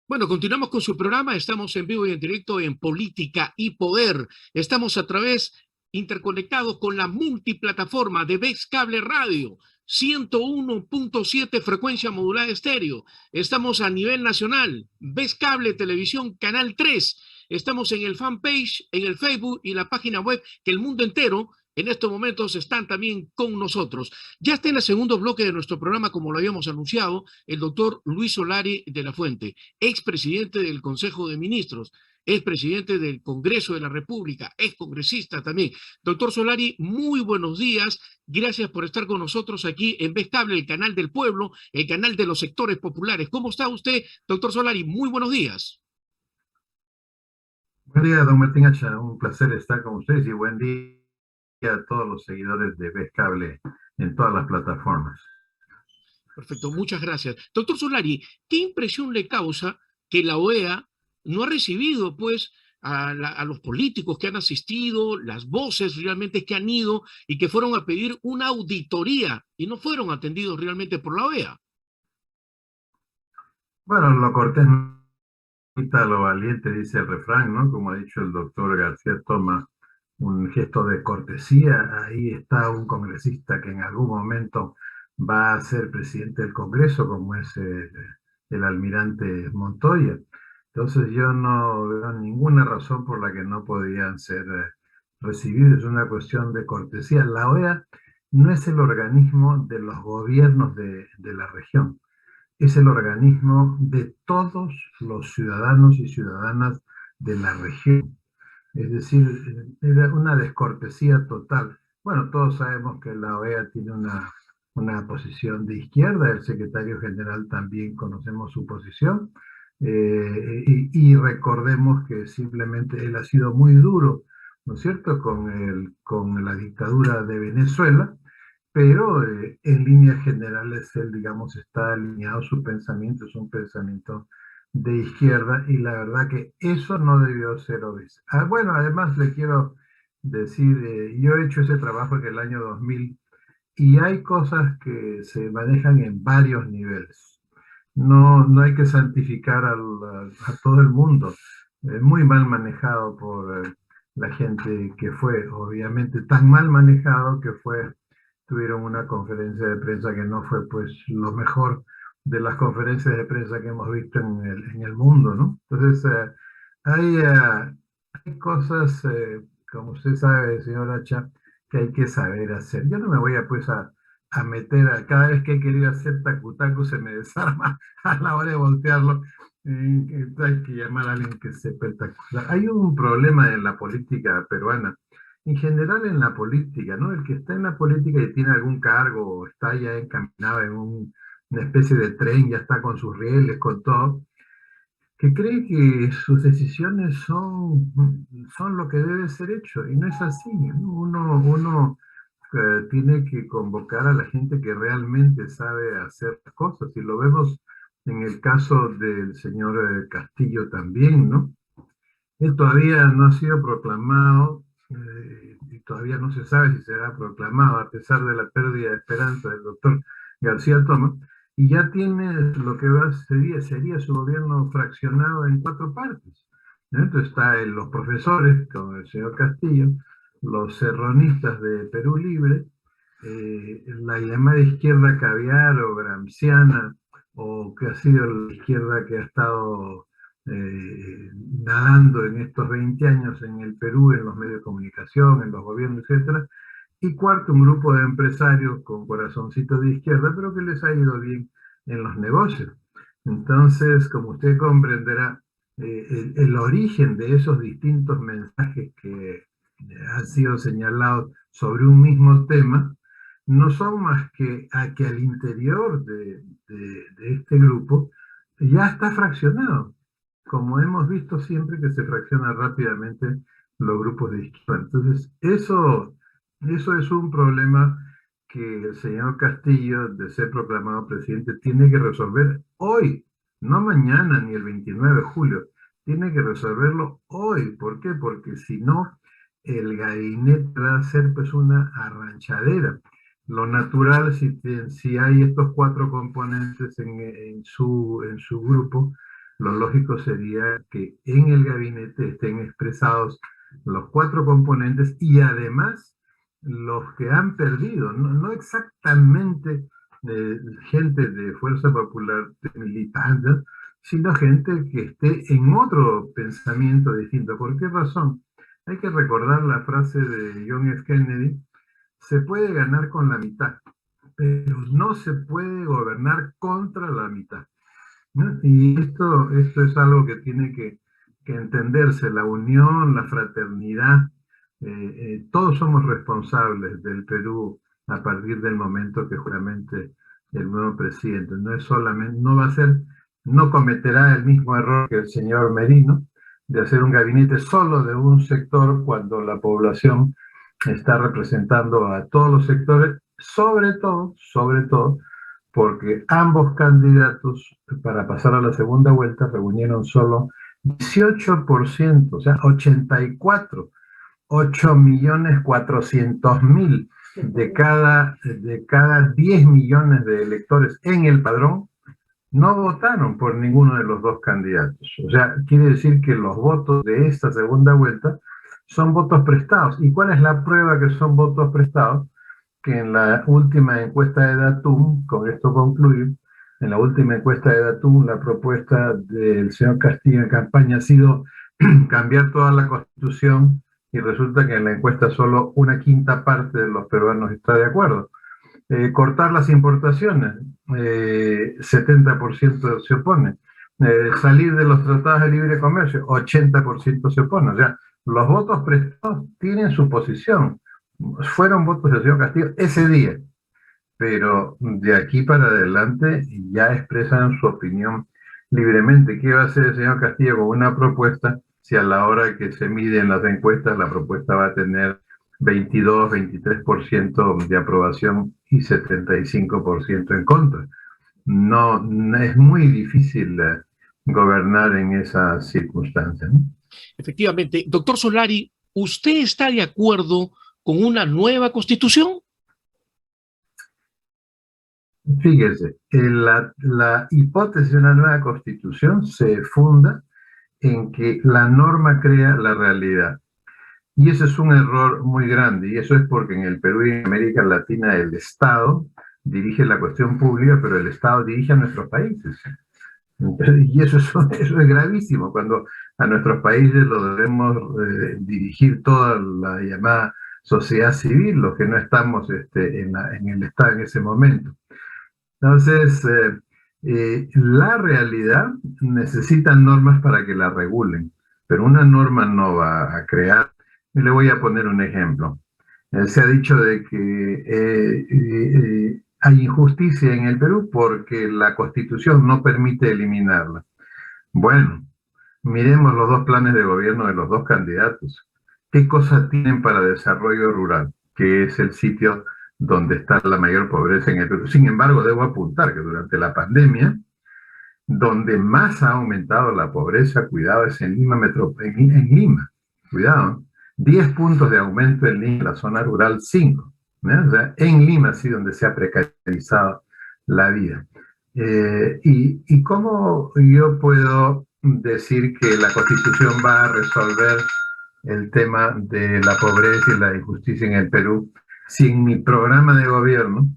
Bueno, continuamos con su programa. Estamos en vivo y en directo en Política y Poder. Estamos a través interconectados con la multiplataforma de Vex Cable Radio, 101.7 frecuencia modulada estéreo. Estamos a nivel nacional, Vex Cable Televisión Canal 3. Estamos en el fanpage, en el Facebook y la página web que el mundo entero en estos momentos están también con nosotros. Ya está en el segundo bloque de nuestro programa, como lo habíamos anunciado, el doctor Luis Solari de la Fuente, expresidente del Consejo de Ministros, expresidente del Congreso de la República, excongresista también. Doctor Solari, muy buenos días. Gracias por estar con nosotros aquí en Vez Cable, el canal del pueblo, el canal de los sectores populares. ¿Cómo está usted, doctor Solari? Muy buenos días. Buen día, don Martín Hacha. Un placer estar con ustedes y buen día a todos los seguidores de Vez Cable en todas las plataformas. Perfecto, muchas gracias. Doctor Solari, ¿qué impresión le causa que la OEA no ha recibido, pues, a los políticos que han asistido, las voces realmente que han ido y que fueron a pedir una auditoría y no fueron atendidos realmente por la OEA? Bueno, lo cortés no quita lo valiente, dice el refrán, ¿no? Como ha dicho el doctor García Toma, un gesto de cortesía. Ahí está un congresista que en algún momento va a ser presidente del Congreso, como es el almirante Montoya. Entonces yo no veo ninguna razón por la que no podían ser recibidos. Es una cuestión de cortesía. La OEA no es el organismo de los gobiernos de la región, es el organismo de todos los ciudadanos y ciudadanas de la región. Es decir, era una descortesía total. Bueno, todos sabemos que la OEA tiene una posición de izquierda, el secretario general también conocemos su posición, y recordemos que simplemente él ha sido muy duro, ¿no es cierto?, con la dictadura de Venezuela, pero en líneas generales él, digamos, está alineado, su pensamiento es un pensamiento de izquierda y la verdad que eso no debió ser obvio. Bueno, además le quiero decir, yo he hecho ese trabajo en el año 2000 y hay cosas que se manejan en varios niveles. No hay que santificar a todo el mundo. Muy mal manejado por la gente que fue, obviamente tan mal manejado que fue, tuvieron una conferencia de prensa que no fue pues lo mejor de las conferencias de prensa que hemos visto en el mundo, ¿no? Entonces, hay cosas, como usted sabe, señor Hacha, que hay que saber hacer. Yo no me voy a pues a meter cada vez que he querido hacer tacu se me desarma a la hora de voltearlo. Hay que llamar a alguien que sepa el tacu. Hay un problema en la política peruana, en general en la política, ¿no? El que está en la política y tiene algún cargo o está ya encaminado en una especie de tren, ya está con sus rieles, con todo, que cree que sus decisiones son lo que debe ser hecho, y no es así, ¿no? Uno tiene que convocar a la gente que realmente sabe hacer las cosas, y lo vemos en el caso del señor Castillo también, ¿no? Él todavía no ha sido proclamado, y todavía no se sabe si será proclamado, a pesar de la pérdida de esperanza del doctor García Toma, y ya tiene lo que sería su gobierno fraccionado en cuatro partes, ¿no? Entonces está los profesores, como el señor Castillo, los serronistas de Perú Libre, la llamada izquierda caviar o gramsciana, o que ha sido la izquierda que ha estado nadando en estos 20 años en el Perú, en los medios de comunicación, en los gobiernos, etcétera. Y cuarto, un grupo de empresarios con corazoncito de izquierda, pero que les ha ido bien en los negocios. Entonces, como usted comprenderá, el origen de esos distintos mensajes que han sido señalados sobre un mismo tema no son más que a que al interior de este grupo ya está fraccionado, como hemos visto siempre que se fracciona rápidamente los grupos de izquierda. Entonces, eso es un problema que el señor Castillo, de ser proclamado presidente, tiene que resolver hoy, no mañana ni el 29 de julio, tiene que resolverlo hoy. ¿Por qué? Porque si no, el gabinete va a ser pues una arranchadera. Lo natural, si hay estos cuatro componentes en su grupo, lo lógico sería que en el gabinete estén expresados los cuatro componentes y además los que han perdido, no exactamente gente de Fuerza Popular, de militantes, sino gente que esté en otro pensamiento distinto. ¿Por qué razón? Hay que recordar la frase de John F. Kennedy: se puede ganar con la mitad, pero no se puede gobernar contra la mitad, ¿no? Y esto es algo que tiene que entenderse, la unión, la fraternidad. Todos somos responsables del Perú a partir del momento que juramente el nuevo presidente. No es solamente, no va a ser, no cometerá el mismo error que el señor Merino de hacer un gabinete solo de un sector cuando la población está representando a todos los sectores, sobre todo, porque ambos candidatos para pasar a la segunda vuelta reunieron solo 18%, o sea, 84, 8.400.000 de cada 10 millones de electores en el padrón no votaron por ninguno de los dos candidatos. O sea, quiere decir que los votos de esta segunda vuelta son votos prestados. ¿Y cuál es la prueba que son votos prestados? Que en la última encuesta de Datum, con esto concluyo, en la última encuesta de Datum, la propuesta del señor Castillo en campaña ha sido cambiar toda la Constitución, y resulta que en la encuesta solo una quinta parte de los peruanos está de acuerdo. Cortar las importaciones, 70% se opone. Salir de los tratados de libre comercio, 80% se opone. O sea, los votos prestados tienen su posición. Fueron votos del señor Castillo ese día, pero de aquí para adelante ya expresan su opinión libremente. ¿Qué va a hacer el señor Castillo con una propuesta si a la hora que se miden las encuestas la propuesta va a tener 22, 23% de aprobación y 75% en contra? No, es muy difícil gobernar en esas circunstancias, ¿no? Efectivamente. Doctor Solari, ¿usted está de acuerdo con una nueva constitución? Fíjese, la hipótesis de una nueva constitución se funda en que la norma crea la realidad. Y ese es un error muy grande, y eso es porque en el Perú y en América Latina el Estado dirige la cuestión pública, pero el Estado dirige a nuestros países. Y eso es gravísimo, cuando a nuestros países lo debemos dirigir toda la llamada sociedad civil, los que no estamos en el Estado en ese momento. Entonces, la realidad necesita normas para que la regulen, pero una norma no va a crear. Y le voy a poner un ejemplo. Se ha dicho de que hay injusticia en el Perú porque la Constitución no permite eliminarla. Bueno, miremos los dos planes de gobierno de los dos candidatos. ¿Qué cosas tienen para desarrollo rural? Que es el sitio donde está la mayor pobreza en el Perú. Sin embargo, debo apuntar que durante la pandemia, donde más ha aumentado la pobreza, cuidado, es en Lima, en Lima, cuidado, 10 puntos de aumento en Lima, la zona rural 5. ¿No? O sea, en Lima sí donde se ha precarizado la vida. ¿Y cómo yo puedo decir que la Constitución va a resolver el tema de la pobreza y la injusticia en el Perú si en mi programa de gobierno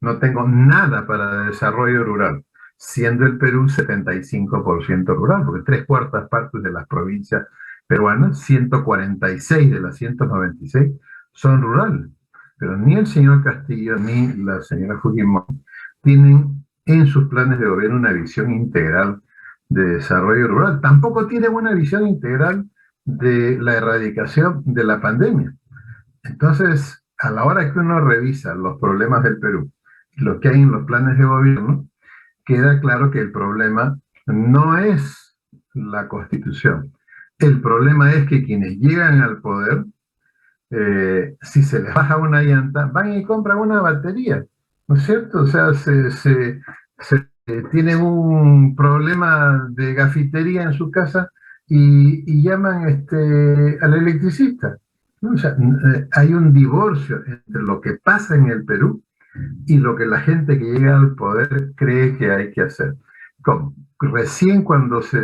no tengo nada para desarrollo rural, siendo el Perú 75% rural, porque 3/4 de las provincias peruanas, 146 de las 196, son rurales? Pero ni el señor Castillo ni la señora Fujimori tienen en sus planes de gobierno una visión integral de desarrollo rural. Tampoco tienen una visión integral de la erradicación de la pandemia. Entonces, a la hora que uno revisa los problemas del Perú, lo que hay en los planes de gobierno, queda claro que el problema no es la Constitución. El problema es que quienes llegan al poder, si se les baja una llanta, van y compran una batería, ¿no es cierto? O sea, tienen un problema de gafitería en su casa y llaman al electricista, ¿no? O sea, hay un divorcio entre lo que pasa en el Perú y lo que la gente que llega al poder cree que hay que hacer. Recién cuando se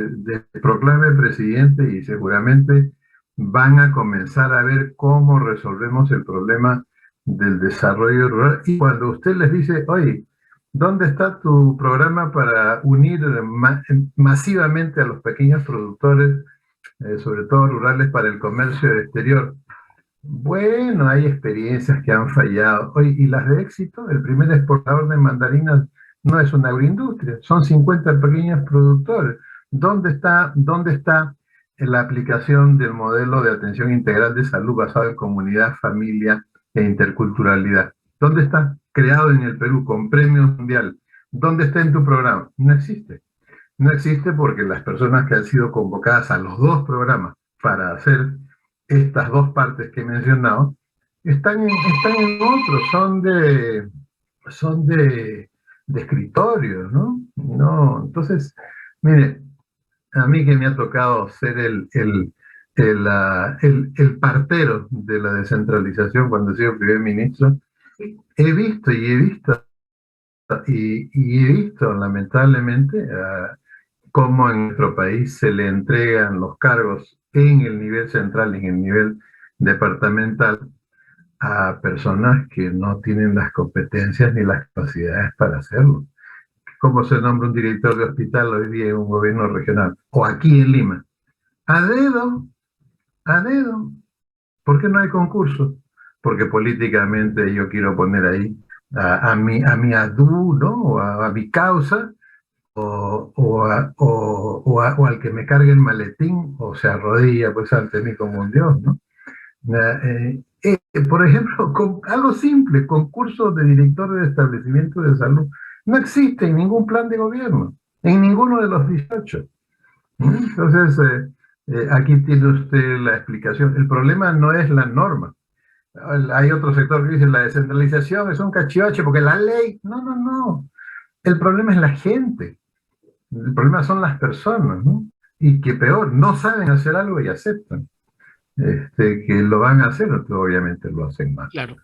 proclame presidente, y seguramente van a comenzar a ver cómo resolvemos el problema del desarrollo rural. Y cuando usted les dice, oye, ¿dónde está tu programa para unir masivamente a los pequeños productores, sobre todo rurales, para el comercio exterior? Bueno, hay experiencias que han fallado. Oye, ¿y las de éxito? El primer exportador de mandarinas no es una agroindustria, son 50 pequeños productores. ¿Dónde está la aplicación del modelo de atención integral de salud basado en comunidad, familia e interculturalidad? ¿Dónde está? Creado en el Perú con premio mundial. ¿Dónde está en tu programa? No existe. No existe porque las personas que han sido convocadas a los dos programas para hacer estas dos partes que he mencionado, están en otros, son de escritorio, ¿no? No, entonces, mire, a mí que me ha tocado ser el partero de la descentralización cuando he sido primer ministro, he visto lamentablemente cómo en nuestro país se le entregan los cargos en el nivel central, en el nivel departamental, a personas que no tienen las competencias ni las capacidades para hacerlo. ¿Cómo se nombra un director de hospital hoy día en un gobierno regional? O aquí en Lima. A dedo, a dedo. ¿Por qué no hay concurso? Porque políticamente yo quiero poner ahí a mi adu, ¿no? O a mi causa, o al que me cargue el maletín, o se arrodilla pues ante mí como un dios, ¿no? Por ejemplo, con algo simple, concursos de directores de establecimientos de salud, no existe en ningún plan de gobierno, en ninguno de los 18. Entonces, aquí tiene usted la explicación. El problema no es la norma. Hay otro sector que dice la descentralización es un cachivache porque la ley, no, no, no. El problema es la gente. El problema son las personas, ¿no? Y que peor, no saben hacer algo y aceptan que lo van a hacer, obviamente lo hacen mal. Claro.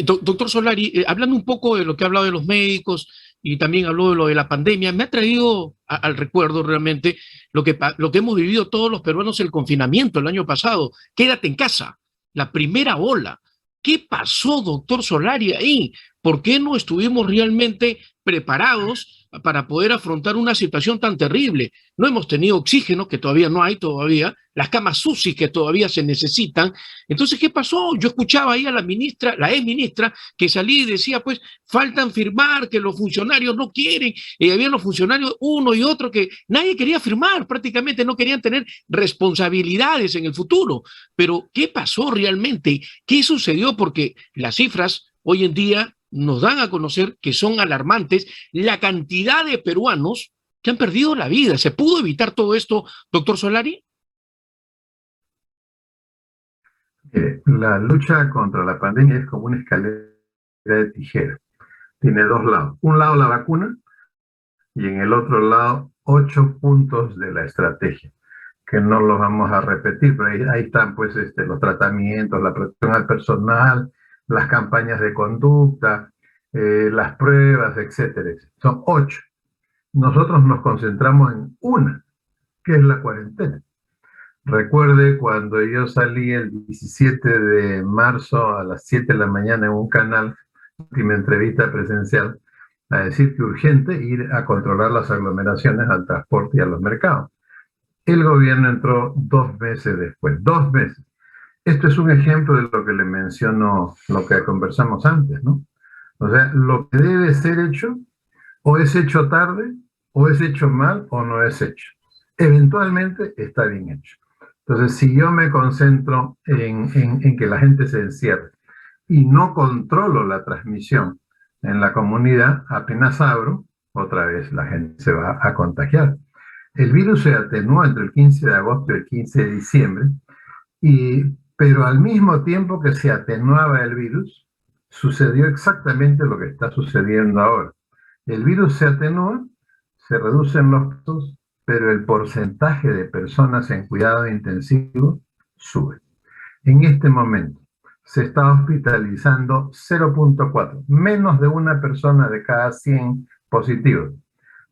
Doctor Solari, hablando un poco de lo que ha hablado de los médicos y también habló de lo de la pandemia, me ha traído al recuerdo realmente lo que hemos vivido todos los peruanos, el confinamiento el año pasado. Quédate en casa, la primera ola. ¿Qué pasó, doctor Solari, ahí? ¿Por qué no estuvimos realmente preparados para poder afrontar una situación tan terrible? No hemos tenido oxígeno, que todavía no hay todavía, las camas UCI que todavía se necesitan. Entonces, ¿qué pasó? Yo escuchaba ahí a la ministra, la ex ministra, que salía y decía, pues, faltan firmar, que los funcionarios no quieren, y había los funcionarios uno y otro que nadie quería firmar, prácticamente no querían tener responsabilidades en el futuro. Pero, ¿qué pasó realmente? ¿Qué sucedió? Porque las cifras hoy en día nos dan a conocer que son alarmantes la cantidad de peruanos que han perdido la vida. ¿Se pudo evitar todo esto, doctor Solari? La lucha contra la pandemia es como una escalera de tijera. Tiene dos lados. Un lado la vacuna y en el otro lado 8 puntos de la estrategia, que no los vamos a repetir, pero ahí están pues los tratamientos, la protección al personal, las campañas de conducta, las pruebas, etcétera, etcétera. Son 8. Nosotros nos concentramos en una, que es la cuarentena. Recuerde cuando yo salí el 17 de marzo a las 7 de la mañana en un canal, última entrevista presencial, a decir que urgente ir a controlar las aglomeraciones al transporte y a los mercados. El gobierno entró 2 meses después, 2 meses. Esto es un ejemplo de lo que le menciono, lo que conversamos antes, ¿no? O sea, lo que debe ser hecho, o es hecho tarde, o es hecho mal, o no es hecho. Eventualmente está bien hecho. Entonces, si yo me concentro en que la gente se encierre y no controlo la transmisión en la comunidad, apenas abro, otra vez la gente se va a contagiar. El virus se atenuó entre el 15 de agosto y el 15 de diciembre, pero al mismo tiempo que se atenuaba el virus, sucedió exactamente lo que está sucediendo ahora. El virus se atenúa, se reducen los casos, pero el porcentaje de personas en cuidado intensivo sube. En este momento se está hospitalizando 0.4, menos de una persona de cada 100 positivos.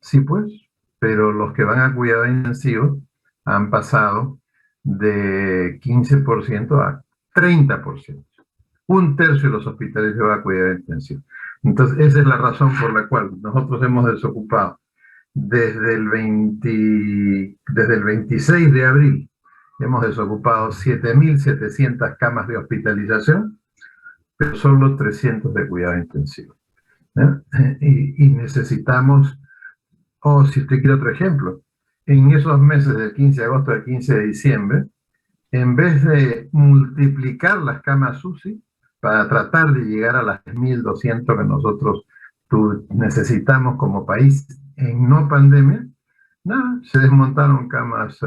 Sí, pues, pero los que van a cuidado intensivo han pasado de 15% a 30%. Un tercio de los hospitales se va a cuidado intensivo. Entonces, esa es la razón por la cual nosotros hemos desocupado desde el 26 de abril, hemos desocupado 7.700 camas de hospitalización, pero solo 300 de cuidado intensivo. Y necesitamos, si usted quiere otro ejemplo, en esos meses del 15 de agosto al 15 de diciembre, en vez de multiplicar las camas UCI para tratar de llegar a las 1.200 que nosotros necesitamos como país en no pandemia, no, se desmontaron camas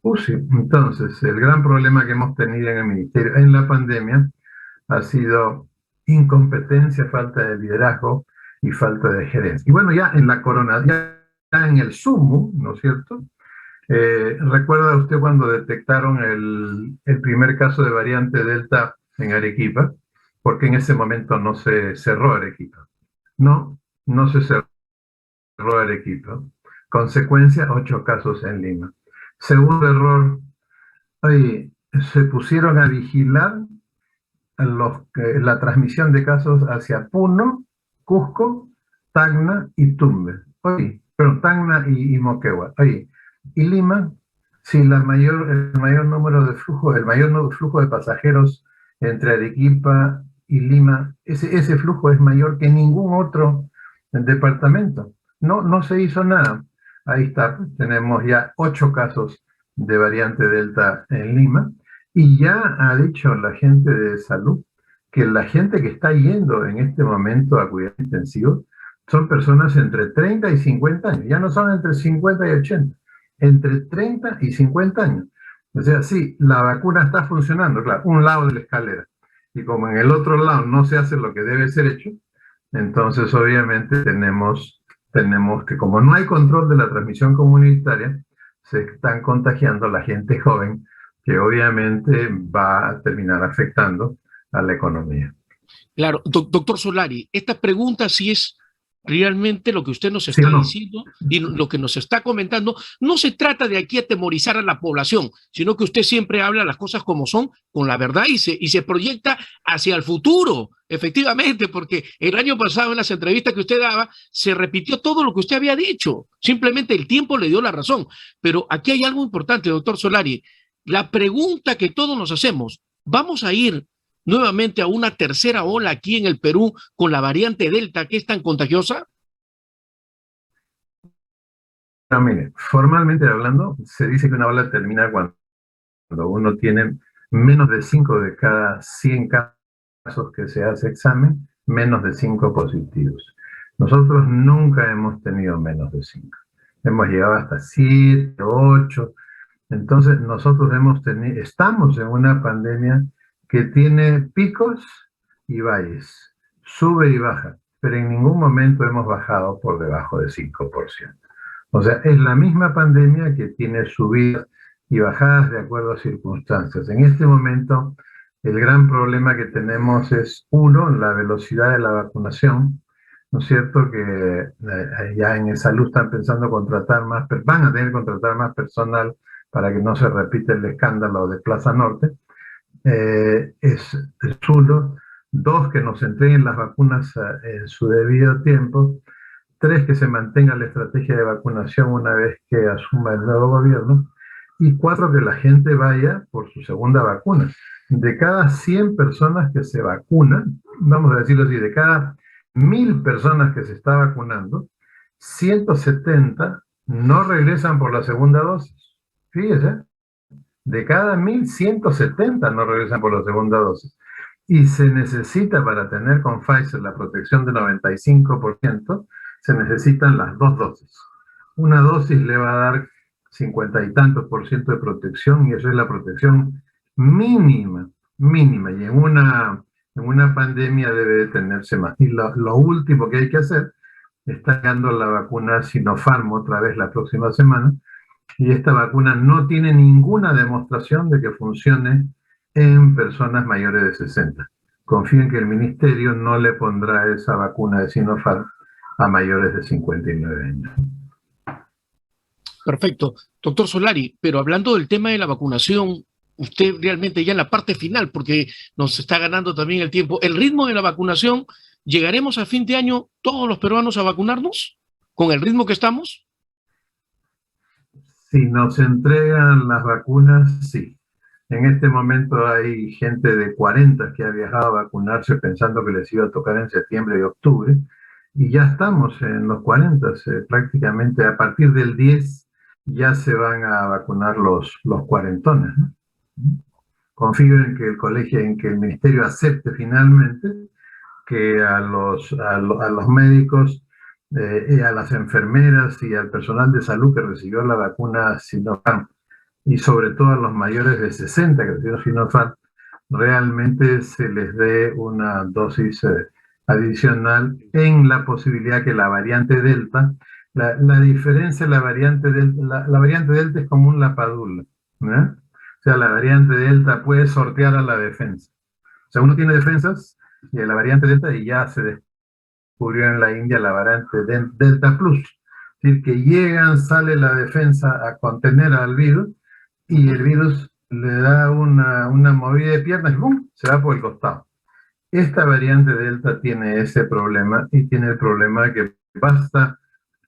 UCI. Entonces, el gran problema que hemos tenido en el Ministerio en la pandemia ha sido incompetencia, falta de liderazgo y falta de gerencia. Y bueno, ya en la corona, ya en el sumo, ¿no es cierto? ¿Recuerda usted cuando detectaron el primer caso de variante Delta en Arequipa? Porque en ese momento no se cerró Arequipa. No se cerró Arequipa. Consecuencia, 8 casos en Lima. Segundo error, se pusieron a vigilar la transmisión de casos hacia Puno, Cusco, Tacna y Tumbes. Tacna y Moquegua. Y Lima, si el mayor número de flujo, el mayor flujo de pasajeros entre Arequipa y Lima, ese flujo es mayor que ningún otro departamento. No se hizo nada. Ahí está, tenemos ya 8 casos de variante Delta en Lima, y ya ha dicho la gente de salud que la gente que está yendo en este momento a cuidado intensivo son personas entre 30 y 50 años, ya no son entre 50 y 80, entre 30 y 50 años. O sea, sí, la vacuna está funcionando, claro, un lado de la escalera, y como en el otro lado no se hace lo que debe ser hecho, entonces obviamente tenemos que, como no hay control de la transmisión comunitaria, se están contagiando a la gente joven, que obviamente va a terminar afectando a la economía. Claro, doctor Solari, esta pregunta sí es realmente lo que usted nos ¿Sí está o no? diciendo y lo que nos está comentando. No se trata de aquí atemorizar a la población, sino que usted siempre habla las cosas como son, con la verdad, y se proyecta hacia el futuro, efectivamente, porque el año pasado en las entrevistas que usted daba se repitió todo lo que usted había dicho, simplemente el tiempo le dio la razón. Pero aquí hay algo importante, doctor Solari, la pregunta que todos nos hacemos: ¿vamos a ir nuevamente a una tercera ola aquí en el Perú con la variante Delta, que es tan contagiosa? No, mire, formalmente hablando, se dice que una ola termina cuando uno tiene menos de 5 de cada 100 casos que se hace examen, menos de 5 positivos. Nosotros nunca hemos tenido menos de 5. Hemos llegado hasta 7, 8. Entonces, nosotros estamos en una pandemia que tiene picos y valles, sube y baja, pero en ningún momento hemos bajado por debajo de 5%. O sea, es la misma pandemia que tiene subidas y bajadas de acuerdo a circunstancias. En este momento, el gran problema que tenemos es, uno, la velocidad de la vacunación, ¿no es cierto? Que ya en salud están pensando contratar más, van a tener que contratar más personal para que no se repita el escándalo de Plaza Norte. Es uno. Dos, que nos entreguen las vacunas en su debido tiempo. Tres, que se mantenga la estrategia de vacunación una vez que asuma el nuevo gobierno. Y cuatro, que la gente vaya por su segunda vacuna. De cada 100 personas que se vacunan, vamos a decirlo así, de cada 1.000 personas que se está vacunando, 170 no regresan por la segunda dosis. Fíjese, de cada 1.170 no regresan por la segunda dosis. Y se necesita, para tener con Pfizer la protección del 95%, se necesitan las 2 dosis. Una dosis le va a dar 50 y tantos % de protección, y eso es la protección mínima. Y en una pandemia debe de tenerse más. Y lo último que hay que hacer, está llegando la vacuna Sinopharm otra vez la próxima semana, y esta vacuna no tiene ninguna demostración de que funcione en personas mayores de 60. Confío en que el ministerio no le pondrá esa vacuna de Sinopharm a mayores de 59 años. Perfecto. Doctor Solari, pero hablando del tema de la vacunación, usted realmente ya en la parte final, porque nos está ganando también el tiempo, el ritmo de la vacunación, ¿llegaremos a fin de año todos los peruanos a vacunarnos con el ritmo que estamos? Si nos entregan las vacunas, sí. En este momento hay gente de 40 que ha viajado a vacunarse pensando que les iba a tocar en septiembre y octubre, y ya estamos en los 40, prácticamente a partir del 10 ya se van a vacunar los cuarentones, ¿no? Confío en que el colegio, en que el ministerio acepte finalmente que a los médicos, a las enfermeras y al personal de salud que recibió la vacuna Sinopharm, y sobre todo a los mayores de 60 que recibieron Sinopharm, realmente se les dé una dosis adicional en la posibilidad que la variante Delta, la diferencia, la variante Delta es como un lapadula, ¿no? O sea, la variante Delta puede sortear a la defensa. O sea, uno tiene defensas y la variante Delta, y ya se descubrió en la India la variante Delta Plus. Es decir, que llegan, sale la defensa a contener al virus y el virus le da una movida de piernas y ¡bum!, se va por el costado. Esta variante Delta tiene ese problema, y tiene el problema de que basta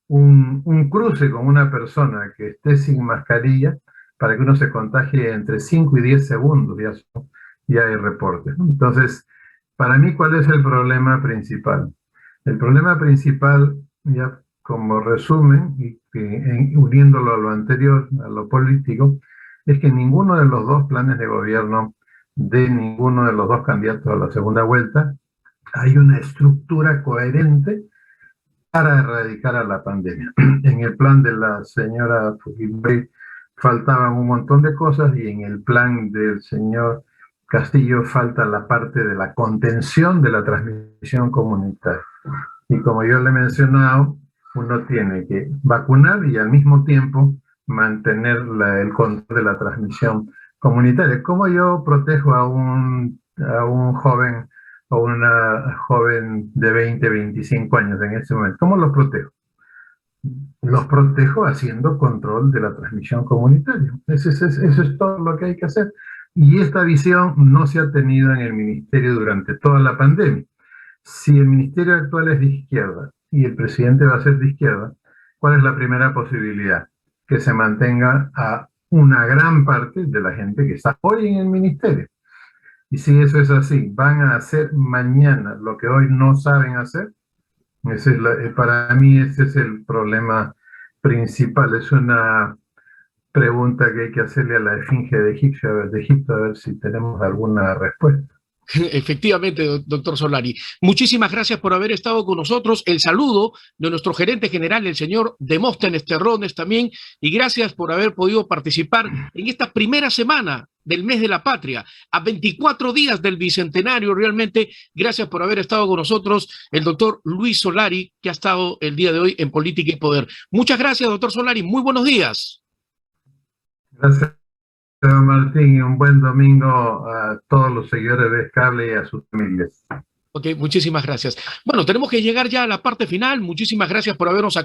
un cruce con una persona que esté sin mascarilla para que uno se contagie entre 5 y 10 segundos, ya hay reportes, ¿no? Entonces, para mí, ¿cuál es el problema principal? El problema principal, ya como resumen, y uniéndolo a lo anterior, a lo político, es que ninguno de los dos planes de gobierno de ninguno de los dos candidatos a la segunda vuelta hay una estructura coherente para erradicar a la pandemia. En el plan de la señora Fujimori faltaban un montón de cosas, y en el plan del señor Castillo falta la parte de la contención de la transmisión comunitaria. Y como yo le he mencionado, uno tiene que vacunar y al mismo tiempo mantener el control de la transmisión comunitaria. ¿Cómo yo protejo a un joven o una joven de 20, 25 años en este momento? ¿Cómo los protejo? Los protejo haciendo control de la transmisión comunitaria. Eso es todo lo que hay que hacer. Y esta visión no se ha tenido en el ministerio durante toda la pandemia. Si el ministerio actual es de izquierda y el presidente va a ser de izquierda, ¿cuál es la primera posibilidad? Que se mantenga a una gran parte de la gente que está hoy en el ministerio. Y si eso es así, van a hacer mañana lo que hoy no saben hacer. Para mí ese es el problema principal. Es una pregunta que hay que hacerle a la esfinge de Egipto, a ver si tenemos alguna respuesta. Efectivamente, doctor Solari. Muchísimas gracias por haber estado con nosotros. El saludo de nuestro gerente general, el señor Demóstenes Terrones, también, y gracias por haber podido participar en esta primera semana del mes de la patria, a 24 días del bicentenario. Realmente, gracias por haber estado con nosotros, el doctor Luis Solari, que ha estado el día de hoy en Política y Poder. Muchas gracias, doctor Solari. Muy buenos días. Gracias, Martín, y un buen domingo a todos los seguidores de Cable y a sus familias. Ok, muchísimas gracias. Bueno, tenemos que llegar ya a la parte final. Muchísimas gracias por habernos acompañado.